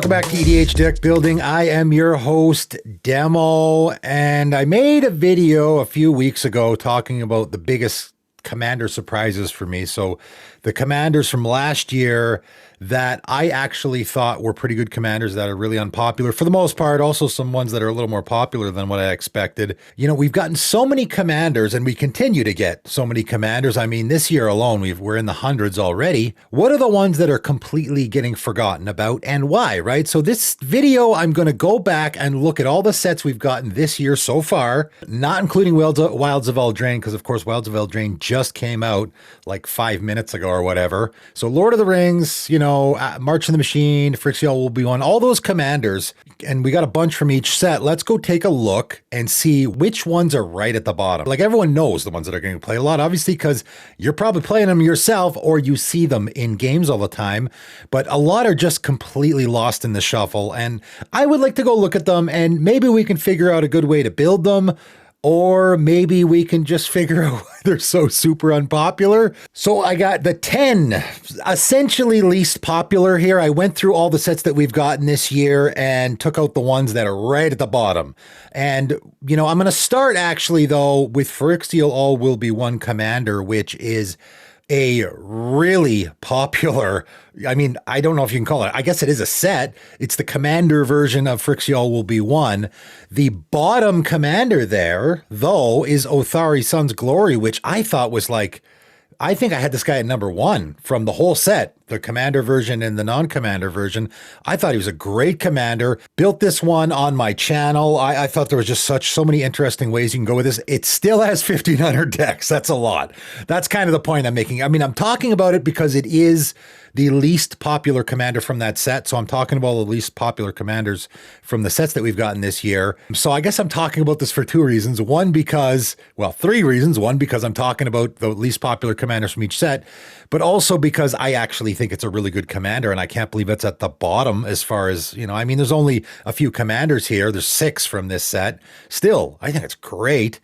welcome back to EDH Deck Building. I am your host, Demo, and I made a video a few weeks ago talking about the biggest commander surprises for me. So the commanders from last year that I actually thought were pretty good commanders that are really unpopular for the most part. Also some ones that are a little more popular than what I expected. You know, we've gotten so many commanders and we continue to get so many commanders. I mean, this year alone, we're in the hundreds already. What are the ones that are completely getting forgotten about and why, right? So this video, I'm going to go back and look at all the sets we've gotten this year so far, not including Wilds of Eldraine, because of course Wilds of Eldraine just came out like 5 minutes ago or whatever. So Lord of the Rings, you know, March of the Machine, Phyrexial will be one, all those commanders, and we got a bunch from each set. Let's go take a look and see which ones are right at the bottom. Like everyone knows the ones that are going to play a lot, obviously, because you're probably playing them yourself or you see them in games all the time, but a lot are just completely lost in the shuffle. And I would like to go look at them and maybe we can figure out a good way to build them. Or maybe we can just figure out why they're so super unpopular. So I got the 10 essentially least popular here. I went through all the sets that we've gotten this year and took out the ones that are right at the bottom. And, you know, I'm going to start actually, though, with Phyrexial All Will Be One Commander, which is a really popular, I mean, I don't know if you can call it, I guess it is a set. It's the commander version of Phyrexial Will Be One. The bottom commander there, though, is Othari Sun's Glory, which I thought was like, I think I had this guy at number one from the whole set, the commander version and the non-commander version. I thought he was a great commander. Built this one on my channel. I thought there was just so many interesting ways you can go with this. It still has 1,500 decks. That's a lot. That's kind of the point I'm making. I mean, I'm talking about it because it is the least popular commander from that set. So I'm talking about the least popular commanders from the sets that we've gotten this year. So I guess I'm talking about this for two reasons. One, because, well, three reasons. One, because I'm talking about the least popular commanders from each set, but also because I actually think it's a really good commander. And I can't believe it's at the bottom as far as, you know, I mean, there's only a few commanders here. There's 6 from this set. Still, I think it's great.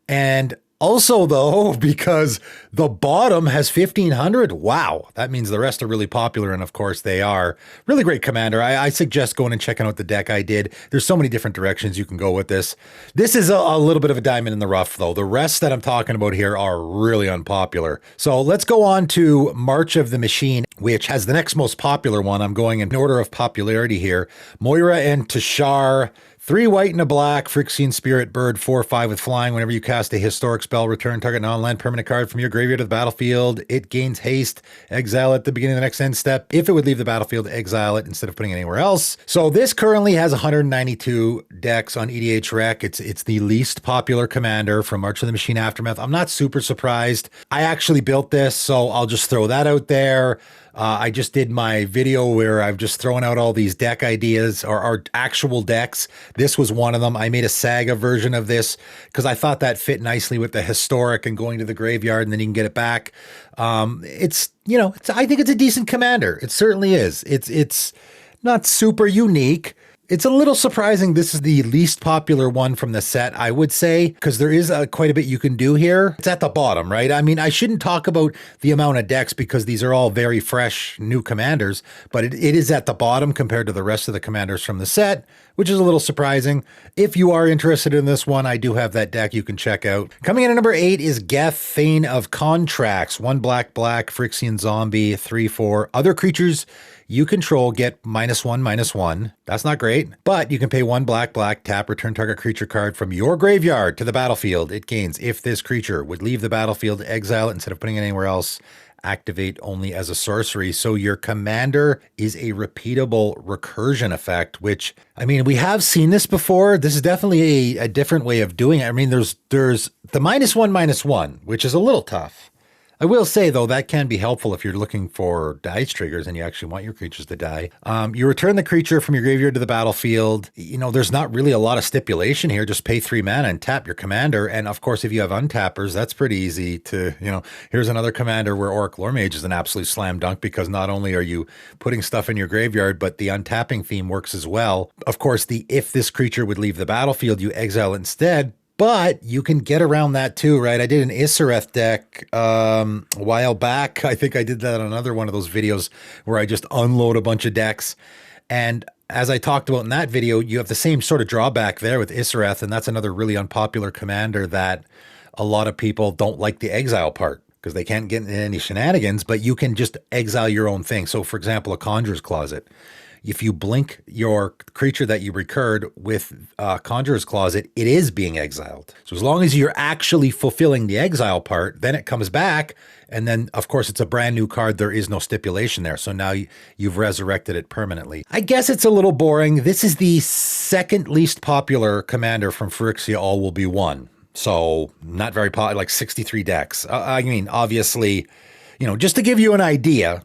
And also, though, because the bottom has 1,500, wow, that means the rest are really popular, and of course they are. Really great commander. I suggest going and checking out the deck I did. There's so many different directions you can go with this. This is a little bit of a diamond in the rough, though. The rest that I'm talking about here are really unpopular. So let's go on to March of the Machine, which has the next most popular one. I'm going in order of popularity here. Moira and Tashar. 3 white and a black, Phyrexian Spirit Bird, 4/5 with flying. Whenever you cast a historic spell, return target non-land permanent card from your graveyard to the battlefield. It gains haste. Exile it at the beginning of the next end step. If it would leave the battlefield, exile it instead of putting it anywhere else. So this currently has 192 decks on EDH Rec. It's the least popular commander from March of the Machine Aftermath. I'm not super surprised. I actually built this, so I'll just throw that out there. I just did my video where I've just thrown out all these deck ideas or actual decks. This was one of them. I made a Saga version of this because I thought that fit nicely with the historic and going to the graveyard and then you can get it back. It's, you know, I think it's a decent commander. It certainly is. It's not super unique. It's a little surprising this is the least popular one from the set, I would say, because there is quite a bit you can do here. It's at the bottom, right? I mean, I shouldn't talk about the amount of decks because these are all very fresh new commanders, but it is at the bottom compared to the rest of the commanders from the set, which is a little surprising. If you are interested in this one, I do have that deck you can check out. Coming in at number 8 is Geth, Thane of Contracts. 1 black, Phyrexian Zombie, 3/4. Other creatures you control get -1/-1. That's not great, but you can pay 1 black, tap, return target creature card from your graveyard to the battlefield. It gains if this creature would leave the battlefield, exile it instead of putting it anywhere else. Activate only as a sorcery. So your commander is a repeatable recursion effect, which, I mean, we have seen this before. This is definitely a different way of doing it. I mean, there's the -1/-1, which is a little tough. I will say, though, that can be helpful if you're looking for dice triggers and you actually want your creatures to die. You return the creature from your graveyard to the battlefield. You know, there's not really a lot of stipulation here. Just pay 3 mana and tap your commander. And of course, if you have untappers, that's pretty easy to, you know, here's another commander where Auric Loremage is an absolute slam dunk because not only are you putting stuff in your graveyard, but the untapping theme works as well. Of course, if this creature would leave the battlefield, you exile it instead. But you can get around that too, right? I did an Issereth deck a while back. I think I did that on another one of those videos where I just unload a bunch of decks. And as I talked about in that video, you have the same sort of drawback there with Isareth, and that's another really unpopular commander that a lot of people don't like the exile part because they can't get into any shenanigans, but you can just exile your own thing. So, for example, a Conjurer's Closet. If you blink your creature that you recurred with Conjurer's Closet, it is being exiled. So as long as you're actually fulfilling the exile part, then it comes back. And then, of course, it's a brand new card. There is no stipulation there. So now you've resurrected it permanently. I guess it's a little boring. This is the second least popular commander from Phyrexia All Will Be One. So not very popular, like 63 decks. I mean, obviously, just to give you an idea,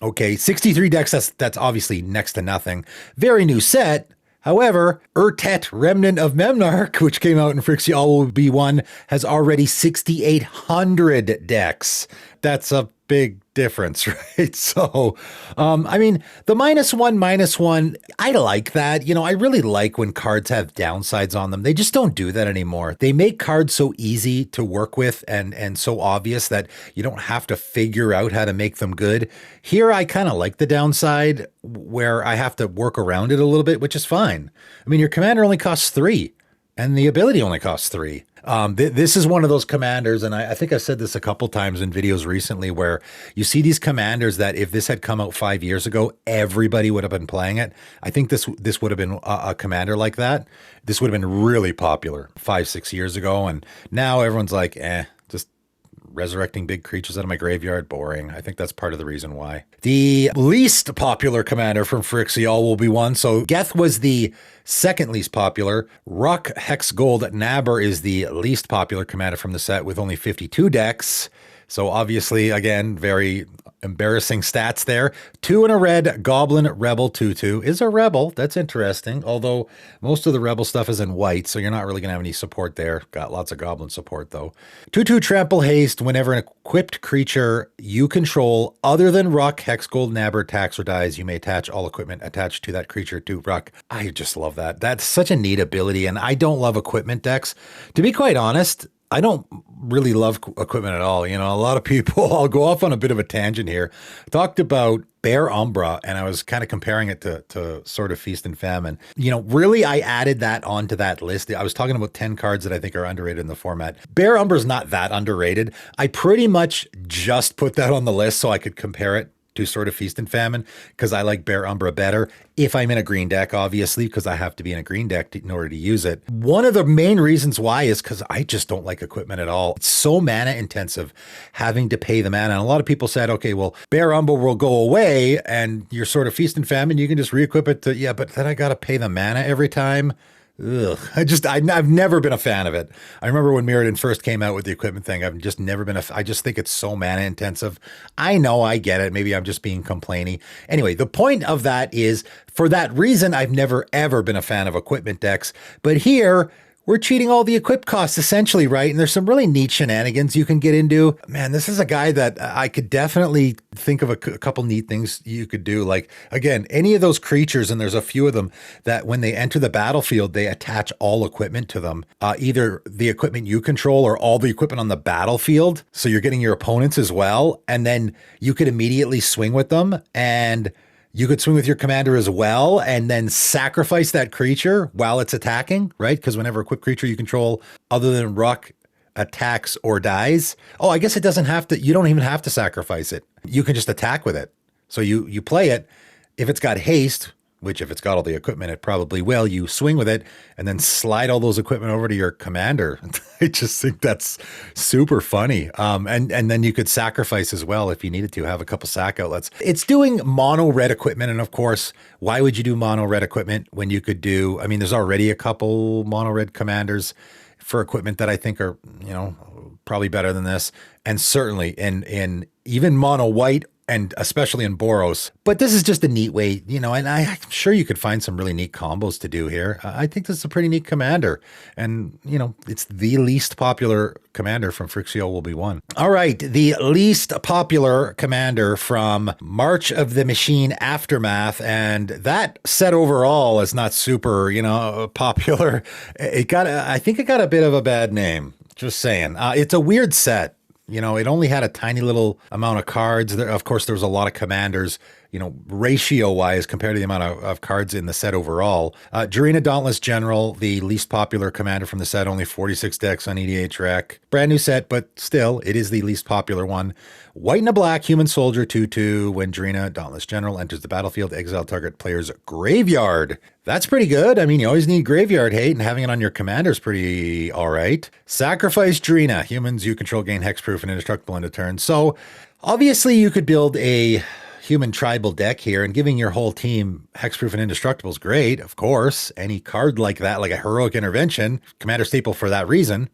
okay, 63 decks, that's obviously next to nothing. Very new set. However, Urtet, Remnant of Memnarch, which came out in Phyrexia All Will Be One, has already 6,800 decks. That's a big difference, right? So, I mean, the -1/-1, I like that. I really like when cards have downsides on them. They just don't do that anymore. They make cards so easy to work with and so obvious that you don't have to figure out how to make them good. Here, I kind of like the downside where I have to work around it a little bit, which is fine. I mean, your commander only costs 3. And the ability only costs 3. This is one of those commanders, and I think I've said this a couple times in videos recently, where you see these commanders that if this had come out 5 years ago, everybody would have been playing it. I think this would have been a commander like that. This would have been really popular 5-6 years ago, and now everyone's like, just resurrecting big creatures out of my graveyard, boring. I think that's part of the reason why. The least popular commander from Phyrexia All Will Be One. So Geth was the second least popular. Ruck Hex Gold Nabber is the least popular commander from the set with only 52 decks. So obviously, again, very embarrassing stats there. 2 and a red, Goblin Rebel 2/2 is a rebel. That's interesting. Although most of the rebel stuff is in white, so you're not really going to have any support there. Got lots of goblin support, though. 2/2 Trample Haste. Whenever an equipped creature you control other than Ruck, Hex Gold Nabber attacks or dies, you may attach all equipment attached to that creature to Ruck. I just love that. That's such a neat ability, and I don't love equipment decks. To be quite honest, I don't really love equipment at all. A lot of people, I'll go off on a bit of a tangent here, talked about Bear Umbra, and I was kind of comparing it to Sword of Feast and Famine. Really, I added that onto that list. I was talking about 10 cards that I think are underrated in the format. Bear Umbra's not that underrated. I pretty much just put that on the list so I could compare it to Sword of Feast and Famine, because I like Bear Umbra better if I'm in a green deck, obviously, because I have to be in a green deck in order to use it. One of the main reasons why is because I just don't like equipment at all. It's so mana intensive having to pay the mana. And a lot of people said, okay, well, Bear Umbra will go away and your Sword of Feast and Famine, you can just re-equip it to, yeah, but then I got to pay the mana every time. Ugh. I've never been a fan of it. I remember when Mirrodin first came out with the equipment thing. I've just never been I just think it's so mana intensive. I know, I get it. Maybe I'm just being complainy. Anyway, the point of that is, for that reason, I've never ever been a fan of equipment decks. But here, we're cheating all the equip costs essentially, right? And there's some really neat shenanigans you can get into. Man, this is a guy that I could definitely think of a couple neat things you could do. Like, again, any of those creatures, and there's a few of them, that when they enter the battlefield, they attach all equipment to them. Either the equipment you control or all the equipment on the battlefield. So you're getting your opponents as well. And then you could immediately swing with them, and you could swing with your commander as well and then sacrifice that creature while it's attacking, right? Because whenever a equipped creature you control other than Ruck attacks or dies, I guess it doesn't have to, you don't even have to sacrifice it. You can just attack with it. So you play it. If it's got haste, which if it's got all the equipment, it probably will, you swing with it and then slide all those equipment over to your commander. I just think that's super funny. And then you could sacrifice as well if you needed to, have a couple sack outlets. It's doing mono red equipment. And of course, why would you do mono red equipment when you could do, I mean, there's already a couple mono red commanders for equipment that I think are, probably better than this. And certainly in even mono white, and especially in Boros. But this is just a neat way, and I'm sure you could find some really neat combos to do here. I think this is a pretty neat commander. And, it's the least popular commander from Phyrexia All Will Be One. All right, the least popular commander from March of the Machine Aftermath. And that set overall is not super, popular. I think it got a bit of a bad name. Just saying. It's a weird set. It only had a tiny little amount of cards. Of course, there was a lot of commanders. ratio-wise compared to the amount of cards in the set overall. Jarina Dauntless General, the least popular commander from the set, only 46 decks on EDH Rec. Brand new set, but still, it is the least popular one. White and a black human soldier 2/2. When Jarina Dauntless General enters the battlefield, exile target player's graveyard. That's pretty good. I mean, you always need graveyard hate, and having it on your commander is pretty all right. Sacrifice Jarina. Humans you control gain hexproof and indestructible end of turn. So obviously you could build a human tribal deck here, and giving your whole team hexproof and indestructible is great, of course. Any card like that, like a heroic intervention, commander staple for that reason.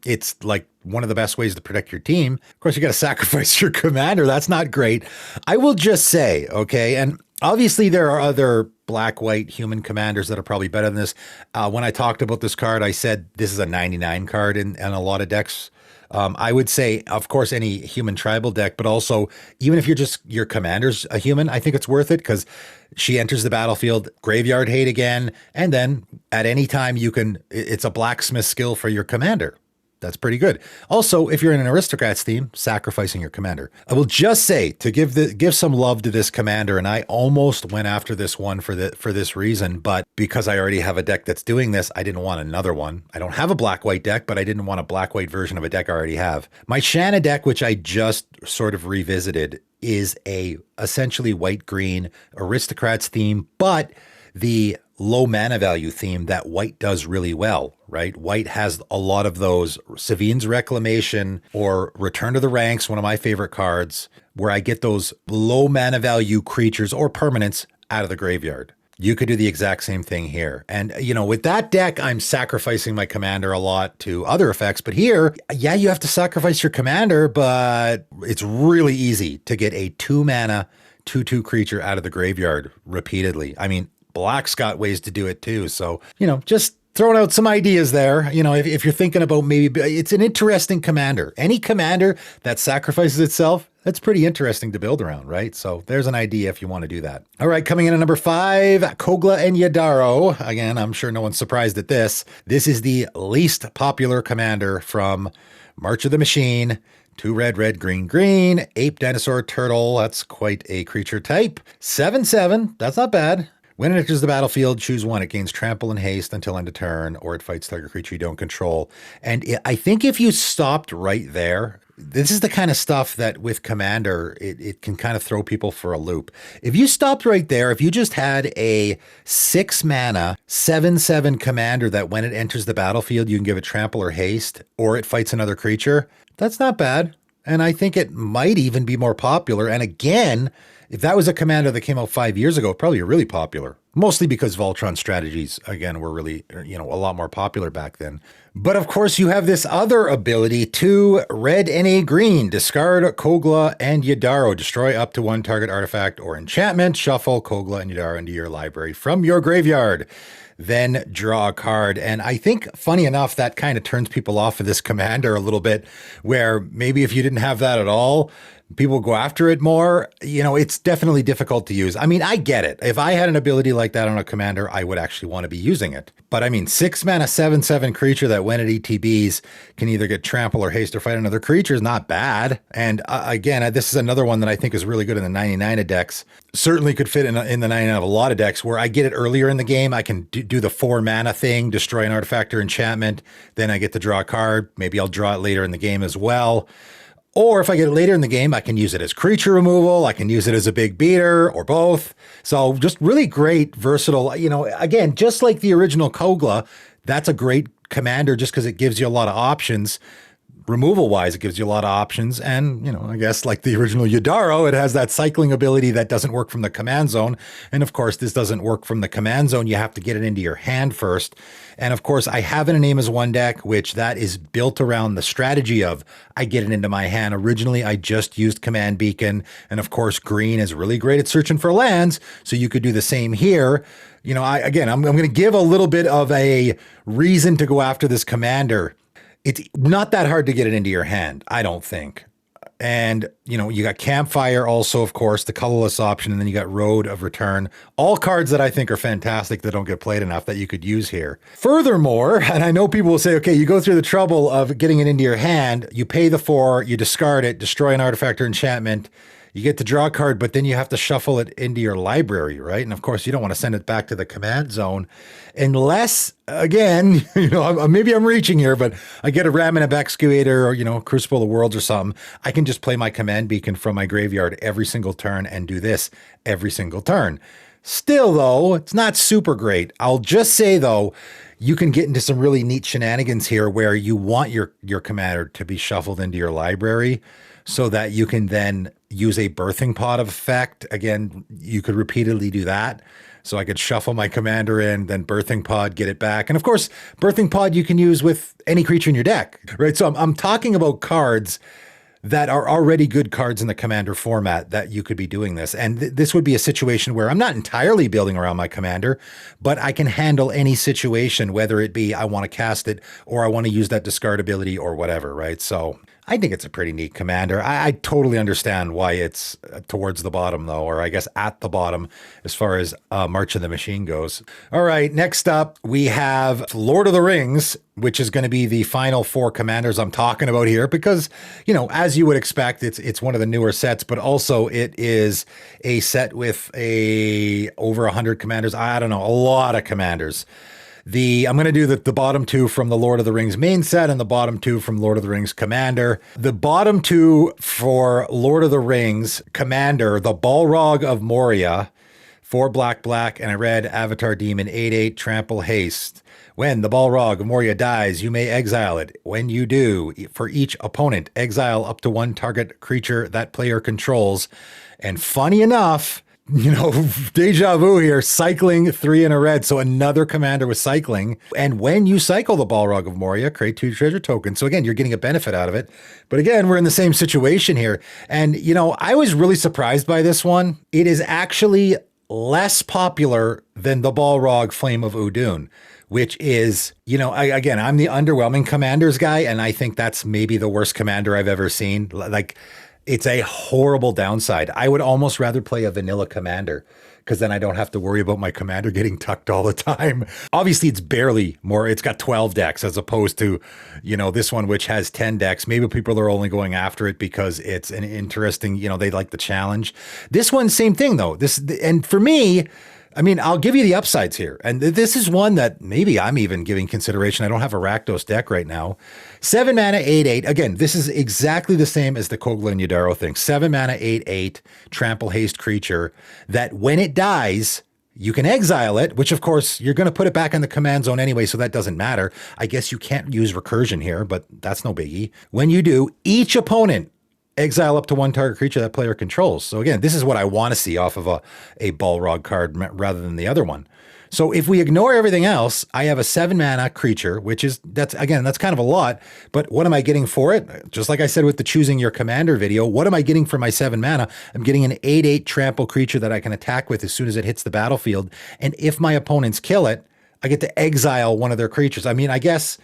It's like one of the best ways to protect your team. Of course, you got to sacrifice your commander. That's not great. I will just say, okay, and obviously there are other black-white human commanders that are probably better than this. When I talked about this card, I said this is a 99 card in a lot of decks. I would say, of course, any human tribal deck, but also even if your commander's a human, I think it's worth it because she enters the battlefield, graveyard hate again, and then at any time it's a blacksmith skill for your commander. That's pretty good. Also, if you're in an aristocrats team, sacrificing your commander. I will just say to give some love to this commander, and I almost went after this one for this reason, but because I already have a deck that's doing this, I didn't want another one. I don't have a black-white deck, but I didn't want a black-white version of a deck I already have. My Shanna deck, which I just sort of revisited, is a essentially white-green aristocrats theme, but the low mana value theme that white does really well, right? White has a lot of those Savine's Reclamation or Return to the Ranks, one of my favorite cards, where I get those low mana value creatures or permanents out of the graveyard. You could do the exact same thing here. And, with that deck, I'm sacrificing my commander a lot to other effects. But here, yeah, you have to sacrifice your commander, but it's really easy to get a 2-mana 2/2 creature out of the graveyard repeatedly. I mean, Black's got ways to do it too. So, just throwing out some ideas there. If you're thinking about maybe, it's an interesting commander. Any commander that sacrifices itself, that's pretty interesting to build around, right? So there's an idea if you want to do that. All right, coming in at number 5, Kogla and Yadaro. Again, I'm sure no one's surprised at this. This is the least popular commander from March of the Machine. 2 red, green, ape, dinosaur, turtle. That's quite a creature type. 7/7, that's not bad. When it enters the battlefield, choose one. It gains trample and haste until end of turn, or it fights target creature you don't control. And I think if you stopped right there, this is the kind of stuff that with Commander, it can kind of throw people for a loop. If you stopped right there, if you just had a 6-mana, 7/7 Commander that when it enters the battlefield, you can give it trample or haste, or it fights another creature, that's not bad. And I think it might even be more popular. And again, if that was a commander that came out 5 years ago, probably really popular. Mostly because Voltron strategies, again, were really, a lot more popular back then. But of course, you have this other ability, 2 red and a green. Discard Kogla and Yadaro. Destroy up to 1 target artifact or enchantment. Shuffle Kogla and Yadaro into your library from your graveyard. Then draw a card. And I think, funny enough, that kind of turns people off of this commander a little bit, where maybe if you didn't have that at all, people go after it more. It's definitely difficult to use. I mean, I get it. If I had an ability like that on a commander, I would actually want to be using it. But I mean, 6-mana, 7/7 creature that when it ETBs can either get trample or haste or fight another creature is not bad. And again, this is another one that I think is really good in the 99 of decks. Certainly could fit in the 99 of a lot of decks where I get it earlier in the game. I can do the 4-mana thing, destroy an artifact or enchantment. Then I get to draw a card. Maybe I'll draw it later in the game as well. Or if I get it later in the game, I can use it as creature removal. I can use it as a big beater or both. So just really great, versatile. Again, just like the original Kogla, that's a great commander just because it gives you a lot of options. Removal wise, it gives you a lot of options. And, I guess like the original Yadaro, it has that cycling ability that doesn't work from the command zone. And of course, this doesn't work from the command zone. You have to get it into your hand first. And of course, I have it in a name as one deck, which that is built around the strategy of I get it into my hand. Originally, I just used Command Beacon. And of course, green is really great at searching for lands. So you could do the same here. I'm going to give a little bit of a reason to go after this commander. It's not that hard to get it into your hand, I don't think. And, you got Campfire also, of course, the colorless option, and then you got Road of Return. All cards that I think are fantastic that don't get played enough that you could use here. Furthermore, and I know people will say, okay, you go through the trouble of getting it into your hand, you pay the 4, you discard it, destroy an artifact or enchantment, you get to draw a card, but then you have to shuffle it into your library, right? And of course, you don't want to send it back to the command zone unless, again, maybe I'm reaching here, but I get a Raminab Excavator or, Crucible of Worlds or something. I can just play my command beacon from my graveyard every single turn and do this every single turn. Still, though, it's not super great. I'll just say, though, you can get into some really neat shenanigans here where you want your commander to be shuffled into your library so that you can then use a birthing pod effect. Again, you could repeatedly do that. So I could shuffle my commander in, then birthing pod, get it back. And of course, birthing pod you can use with any creature in your deck, right? So I'm talking about cards that are already good cards in the commander format that you could be doing this. And this would be a situation where I'm not entirely building around my commander, but I can handle any situation, whether it be I want to cast it or I want to use that discard ability or whatever, right? So I think it's a pretty neat commander. I totally understand why it's towards the bottom, though, or I guess at the bottom as far as March of the Machine goes. All right, next up, we have Lord of the Rings, which is going to be the final 4 commanders I'm talking about here because, as you would expect, it's one of the newer sets, but also it is a set with over 100 commanders. I don't know, a lot of commanders. I'm going to do the bottom 2 from the Lord of the Rings main set and the bottom 2 from Lord of the Rings Commander. The bottom 2 for Lord of the Rings Commander, the Balrog of Moria, 4 black, and a red Avatar Demon, 8/8 Trample Haste. When the Balrog of Moria dies, you may exile it. When you do, for each opponent, exile up to 1 target creature that player controls. And funny enough, deja vu here, cycling 3 in a red. So another commander with cycling. And when you cycle the Balrog of Moria, create 2 treasure tokens. So again, you're getting a benefit out of it. But again, we're in the same situation here. And, I was really surprised by this one. It is actually less popular than the Balrog Flame of Udun, which is, I'm the underwhelming commanders guy. And I think that's maybe the worst commander I've ever seen. It's a horrible downside. I would almost rather play a vanilla commander because then I don't have to worry about my commander getting tucked all the time. Obviously, it's barely more. It's got 12 decks as opposed to, this one, which has 10 decks. Maybe people are only going after it because it's an interesting, they like the challenge. This one, same thing, though. And for me, I'll give you the upsides here. And this is one that maybe I'm even giving consideration. I don't have a Rakdos deck right now. 7 mana, 8/8. Again, this is exactly the same as the Kogla and Yudaro thing. 7 mana, 8/8, Trample Haste creature that when it dies, you can exile it, which of course you're going to put it back in the command zone anyway, so that doesn't matter. I guess you can't use recursion here, but that's no biggie. When you do, each opponent exile up to 1 target creature that player controls. So again, this is what I want to see off of a Balrog card rather than the other one. So if we ignore everything else, I have a 7 mana creature, that's kind of a lot, but what am I getting for it? Just like I said with the choosing your commander video, what am I getting for my 7 mana? I'm getting an 8/8 trample creature that I can attack with as soon as it hits the battlefield. And if my opponents kill it, I get to exile one of their creatures. I guess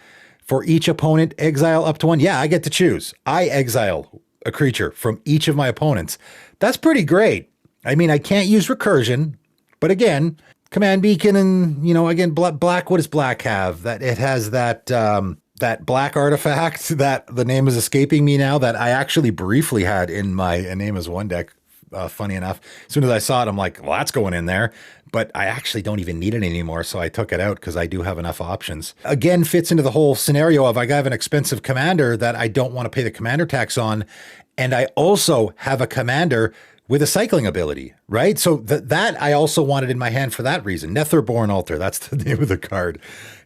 for each opponent, exile up to 1. Yeah, I get to choose. I exile a creature from each of my opponents. That's pretty great. I can't use recursion, but again, command beacon and, again, black, what does black have? That it has that black artifact that the name is escaping me now that I actually briefly had in my Name is One deck. Funny enough, as soon as I saw it, I'm like, well, that's going in there, but I actually don't even need it anymore. So I took it out because I do have enough options. Again, fits into the whole scenario of I have an expensive commander that I don't want to pay the commander tax on. And I also have a commander with a cycling ability, right? So that I also wanted in my hand for that reason. Netherborn Altar, that's the name of the card.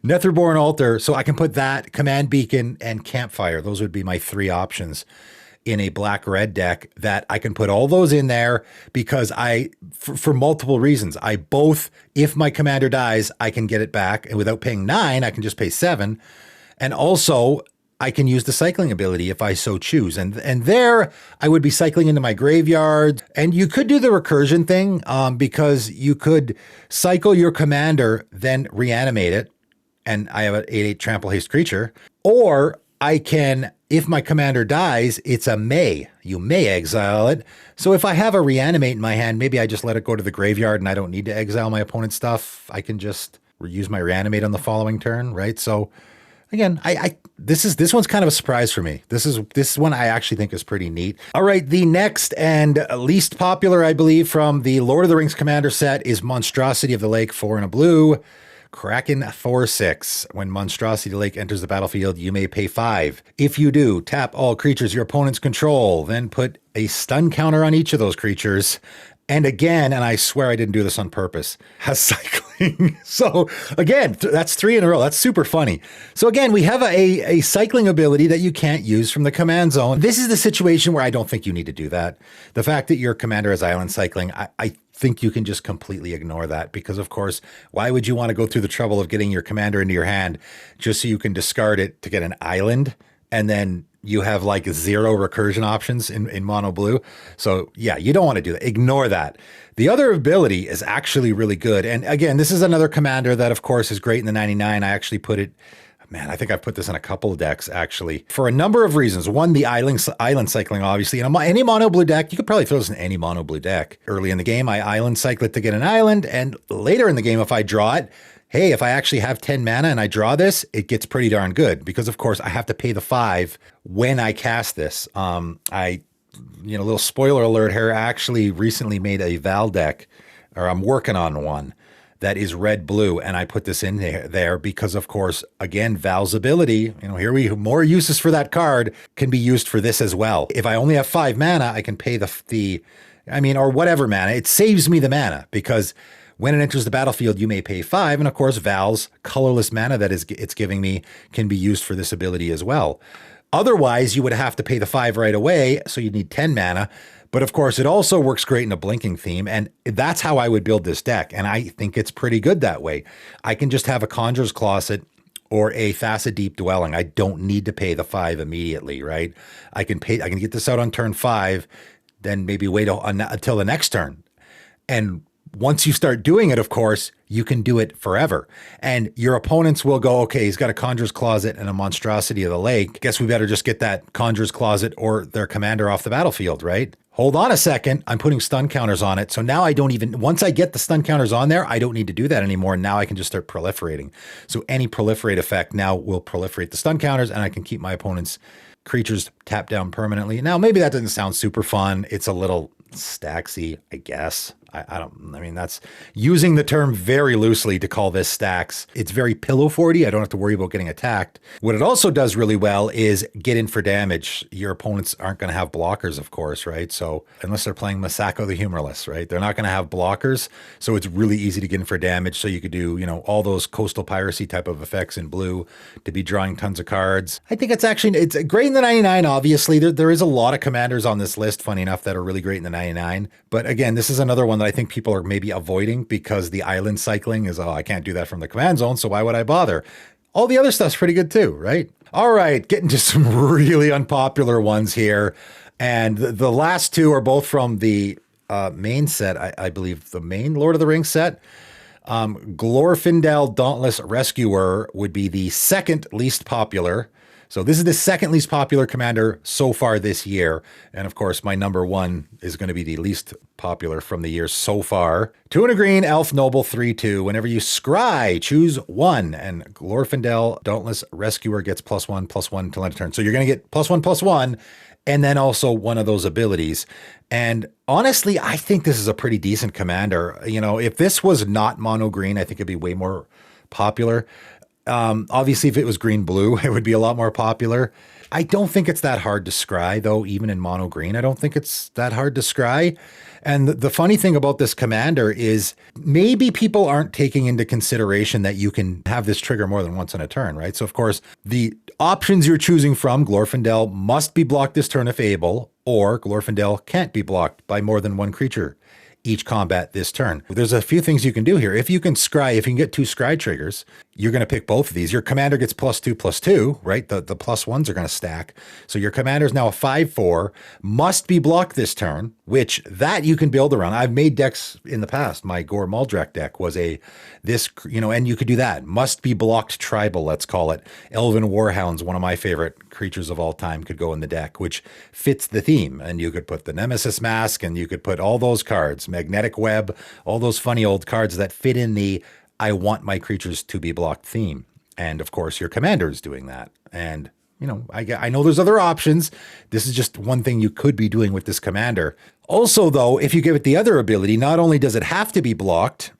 Netherborn Altar, so I can put that, Command Beacon, and Campfire. Those would be my 3 options in a black-red deck that I can put all those in there because for multiple reasons. If my commander dies, I can get it back. And without paying 9, I can just pay 7. And also, I can use the cycling ability if I so choose. And there, I would be cycling into my graveyard. And you could do the recursion thing because you could cycle your commander, then reanimate it. And I have an 8/8 Trample Haste creature. Or I can, if my commander dies, it's a may. You may exile it. So if I have a reanimate in my hand, maybe I just let it go to the graveyard and I don't need to exile my opponent's stuff. I can just use my reanimate on the following turn, right? So Again, this one's kind of a surprise for me. This one I actually think is pretty neat. All right, the next and least popular, I believe, from the Lord of the Rings Commander set is Monstrosity of the Lake, 4 and a blue. Kraken 4/6. When Monstrosity of the Lake enters the battlefield, you may pay 5. If you do, tap all creatures your opponents control, then put a stun counter on each of those creatures. And again, and I swear I didn't do this on purpose, has cycling. So again, that's 3 in a row. That's super funny. So again, we have a cycling ability that you can't use from the command zone. This is the situation where I don't think you need to do that. The fact that your commander has island cycling, I think you can just completely ignore that, because of course, why would you want to go through the trouble of getting your commander into your hand just so you can discard it to get an island, and then you have like 0 recursion options in mono blue. So yeah, you don't want to do that. Ignore that. The other ability is actually really good. And again, this is another commander that of course is great in the 99. I actually put it, man, I think I've put this in a couple of decks actually for a number of reasons. One, the island cycling, obviously. In any mono blue deck, you could probably throw this in any mono blue deck. Early in the game, I island cycle it to get an island. And later in the game, if I draw it, hey, if I actually have 10 mana and I draw this, it gets pretty darn good, because of course I have to pay the 5 when I cast this. Little spoiler alert here, I actually recently made a Val deck, or I'm working on one that is red blue, and I put this in there because of course, again, Val's ability, more uses for that card can be used for this as well. If I only have 5 mana, I can pay or whatever mana. It saves me the mana, because when it enters the battlefield, you may pay 5. And of course, Val's colorless mana that it's giving me can be used for this ability as well. Otherwise, you would have to pay the 5 right away, so you need 10 mana. But of course, it also works great in a blinking theme, and that's how I would build this deck. And I think it's pretty good that way. I can just have a Conjurer's Closet or a Facet Deep Dwelling. I don't need to pay the 5 immediately, right? I can get this out on turn 5, then maybe wait until the next turn. And once you start doing it, of course, you can do it forever. And your opponents will go, okay, he's got a Conjurer's Closet and a Monstrosity of the Lake. Guess we better just get that Conjurer's Closet or their commander off the battlefield, right? Hold on a second. I'm putting stun counters on it. So now once I get the stun counters on there, I don't need to do that anymore. Now I can just start proliferating. So any proliferate effect now will proliferate the stun counters, and I can keep my opponent's creatures tapped down permanently. Now, maybe that doesn't sound super fun. It's a little stacksy, I guess. That's using the term very loosely to call this stacks. It's very pillow forty. I don't have to worry about getting attacked. What it also does really well is get in for damage. Your opponents aren't going to have blockers, of course, right? So unless they're playing Masako the Humorless, right? They're not going to have blockers. So it's really easy to get in for damage. So you could do, all those coastal piracy type of effects in blue to be drawing tons of cards. I think it's great in the 99, obviously. There is a lot of commanders on this list, funny enough, that are really great in the 99. But again, this is another one that I think people are maybe avoiding because the island cycling is, I can't do that from the command zone, so why would I bother? All the other stuff's pretty good too, right? All right, getting to some really unpopular ones here. And the last two are both from the main set, I believe, the main Lord of the Rings set. Glorfindel Dauntless Rescuer would be the second least popular. So this is the second least popular commander so far this year. And of course, my number 1 is going to be the least popular from the year so far. 2 and a green, Elf Noble 3/2. Whenever you scry, choose 1. And Glorfindel Dauntless Rescuer gets +1/+1 till end of turn. So you're going to get +1/+1, and then also one of those abilities. And honestly, I think this is a pretty decent commander. If this was not mono green, I think it'd be way more popular. Obviously, if it was green-blue, it would be a lot more popular. I don't think it's that hard to scry, though, even in mono green. I don't think it's that hard to scry. And the funny thing about this commander is maybe people aren't taking into consideration that you can have this trigger more than once in a turn, right? So, of course, the options you're choosing from, Glorfindel must be blocked this turn if able, or Glorfindel can't be blocked by more than one creature each combat this turn. There's a few things you can do here. If you can get 2 scry triggers, you're going to pick both of these. Your commander gets +2/+2, right? The +1s are going to stack. So your commander is now a 5/4, must be blocked this turn, which that you can build around. I've made decks in the past. My Gore Muldrak deck was and you could do that. Must be blocked tribal, let's call it. Elven Warhounds, one of my favorite creatures of all time, could go in the deck, which fits the theme. And you could put the Nemesis Mask, and you could put all those cards, Magnetic Web, all those funny old cards that fit in the I want my creatures to be blocked theme. And of course, your commander is doing that. And, I know there's other options. This is just one thing you could be doing with this commander. Also, though, if you give it the other ability, not only does it have to be blocked,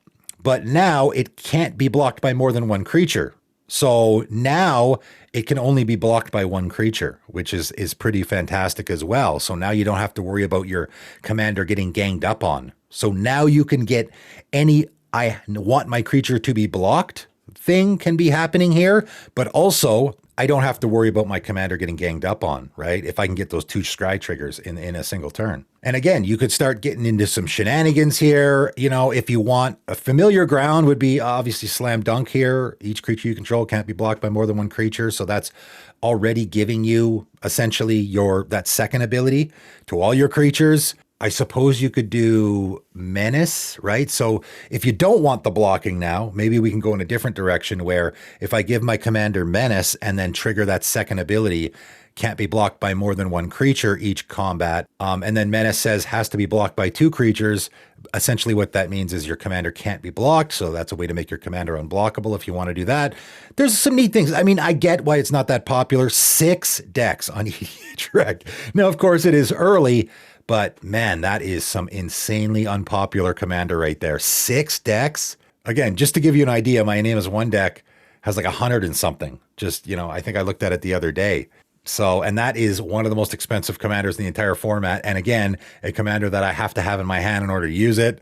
but now it can't be blocked by more than one creature. So now it can only be blocked by one creature, which is pretty fantastic as well. So now you don't have to worry about your commander getting ganged up on. So now you can get any I want my creature to be blocked thing can be happening here, but also I don't have to worry about my commander getting ganged up on, right? If I can get those 2 scry triggers in a single turn. And again, you could start getting into some shenanigans here. If you want, a familiar ground would be obviously slam dunk here. Each creature you control can't be blocked by more than one creature. So that's already giving you essentially that second ability to all your creatures. I suppose you could do menace, right? So if you don't want the blocking now, maybe we can go in a different direction where if I give my commander menace and then trigger that second ability, can't be blocked by more than one creature each combat. And then menace says has to be blocked by 2 creatures. Essentially what that means is your commander can't be blocked. So that's a way to make your commander unblockable if you want to do that. There's some neat things. I mean, I get why it's not that popular. 6 decks on each deck. Now, of course, it is early. But man, that is some insanely unpopular commander right there. 6 decks. Again, just to give you an idea, my name is 1 deck has like 100 and something. Just, I think I looked at it the other day. So, and that is one of the most expensive commanders in the entire format. And again, a commander that I have to have in my hand in order to use it.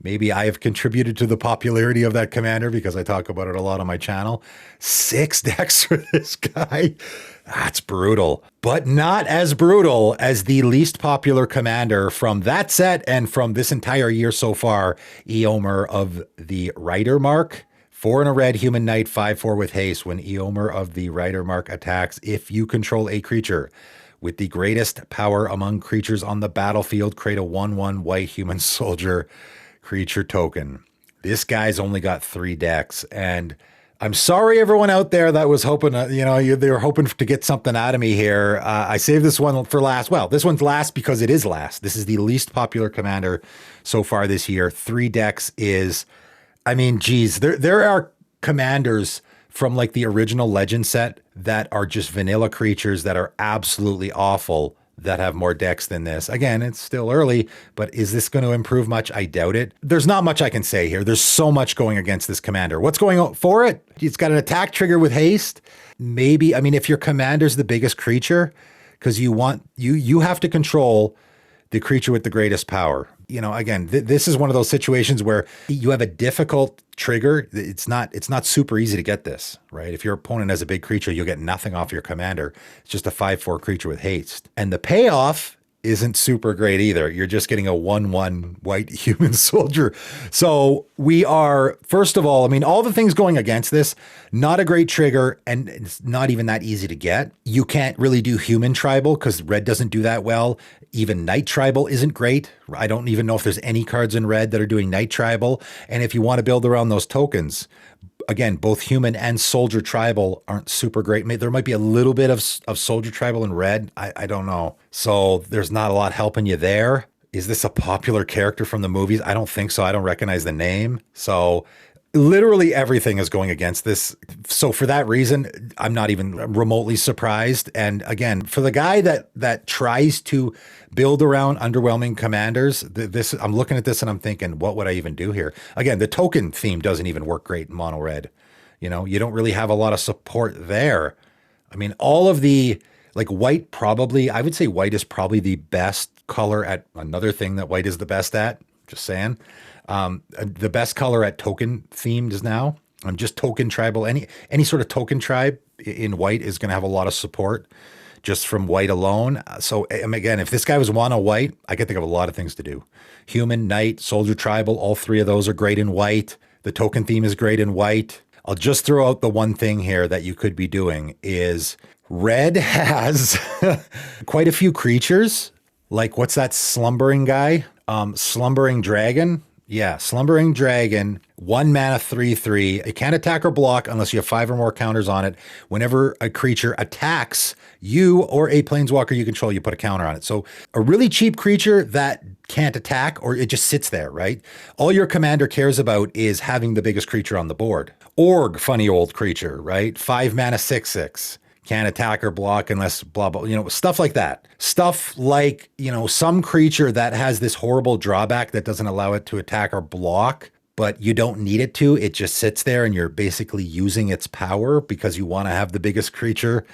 Maybe I have contributed to the popularity of that commander because I talk about it a lot on my channel. 6 decks for this guy. That's brutal, but not as brutal as the least popular commander from that set and from this entire year so far, Eomer of the Rider Mark. 4 and a red human knight, 5/4 with haste. When Eomer of the Rider Mark attacks, if you control a creature with the greatest power among creatures on the battlefield, create a 1/1 white human soldier creature token. This guy's only got 3 decks, and I'm sorry everyone out there that was hoping, they were hoping to get something out of me here. I saved this one for last. Well, this one's last because it is last. This is the least popular commander so far this year. 3 decks is, geez, there are commanders from like the original Legend set that are just vanilla creatures that are absolutely awful that have more decks than this. Again, it's still early, but is this going to improve much? I doubt it. There's not much I can say here. There's so much going against this commander. What's going for it? It's got an attack trigger with haste. Maybe, if your commander's the biggest creature, because you have to control the creature with the greatest power. Again, this is one of those situations where you have a difficult trigger. It's not super easy to get this, right? If your opponent has a big creature, you'll get nothing off your commander. It's just a 5/4 creature with haste. And the payoff isn't super great either. You're just getting a 1/1 white human soldier. So we are, first of all, all the things going against this, not a great trigger, and it's not even that easy to get. You can't really do human tribal because red doesn't do that well. Even night tribal isn't great. I don't even know if there's any cards in red that are doing night tribal. And if you want to build around those tokens, again, both human and soldier tribal aren't super great. There might be a little bit of soldier tribal in red. I don't know. So there's not a lot helping you there. Is this a popular character from the movies? I don't think so. I don't recognize the name. So literally everything is going against this. So for that reason, I'm not even remotely surprised. And again, for the guy that tries to build around underwhelming commanders, I'm looking at this and I'm thinking, what would I even do here? Again, the token theme doesn't even work great in mono red. You don't really have a lot of support there. All of the, like white probably, I would say white is probably the best color at another thing that white is the best at. Just saying. The best color at token themed is now. Just token tribal. Any sort of token tribe in white is going to have a lot of support just from white alone. So again, if this guy was mono white, I could think of a lot of things to do. Human, knight, soldier, tribal, all 3 of those are great in white. The token theme is great in white. I'll just throw out the one thing here that you could be doing is red has quite a few creatures. Like what's that slumbering guy? Slumbering dragon. Yeah, Slumbering Dragon, 1 mana 3/3. It can't attack or block unless you have 5 or more counters on it. Whenever a creature attacks you or a planeswalker you control, you put a counter on it. So a really cheap creature that can't attack, or it just sits there, right? All your commander cares about is having the biggest creature on the board. Org, funny old creature, right? 5 mana 6/6. Can't attack or block unless blah, blah, stuff like that. Stuff like, some creature that has this horrible drawback that doesn't allow it to attack or block, but you don't need it to. It just sits there and you're basically using its power because you want to have the biggest creature,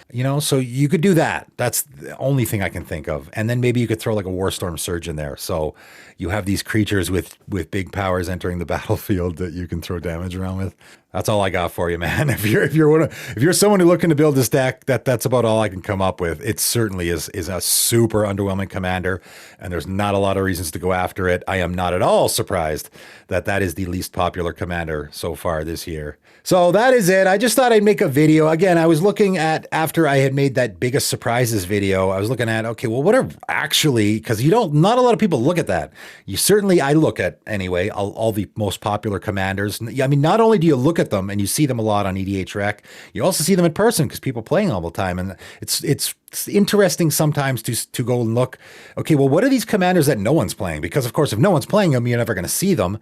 so you could do that. That's the only thing I can think of. And then maybe you could throw like a Warstorm Surge in there. So you have these creatures with big powers entering the battlefield that you can throw damage around with. That's all I got for you, man. If you're someone who's looking to build this deck, that's about all I can come up with. It certainly is a super underwhelming commander, and there's not a lot of reasons to go after it. I am not at all surprised that is the least popular commander so far this year. So that is it. I just thought I'd make a video. Again, I was looking at, after I had made that biggest surprises video, I was looking at, okay, well, what are actually, because not a lot of people look at that. I look at, anyway, all the most popular commanders. I mean, not only do you look at them and you see them a lot on EDH Rec, you also see them in person because people playing all the time. And it's interesting sometimes to go and look, okay, well, what are these commanders that no one's playing? Because, of course, if no one's playing them, you're never going to see them.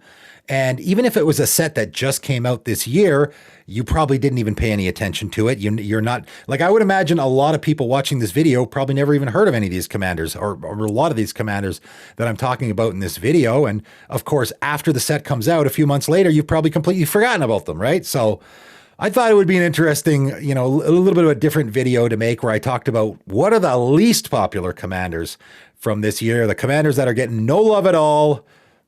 And even if it was a set that just came out this year, you probably didn't even pay any attention to it. You're not, like, I would imagine a lot of people watching this video probably never even heard of any of these commanders or a lot of these commanders that I'm talking about in this video. And of course, after the set comes out a few months later, you've probably completely forgotten about them, right? So I thought it would be an interesting, a little bit of a different video to make where I talked about what are the least popular commanders from this year, the commanders that are getting no love at all.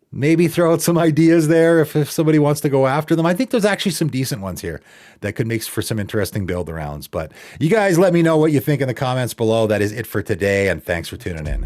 Maybe throw out some ideas there if somebody wants to go after them. I think there's actually some decent ones here that could make for some interesting build arounds. But you guys let me know what you think in the comments below. That is it for today, and thanks for tuning in.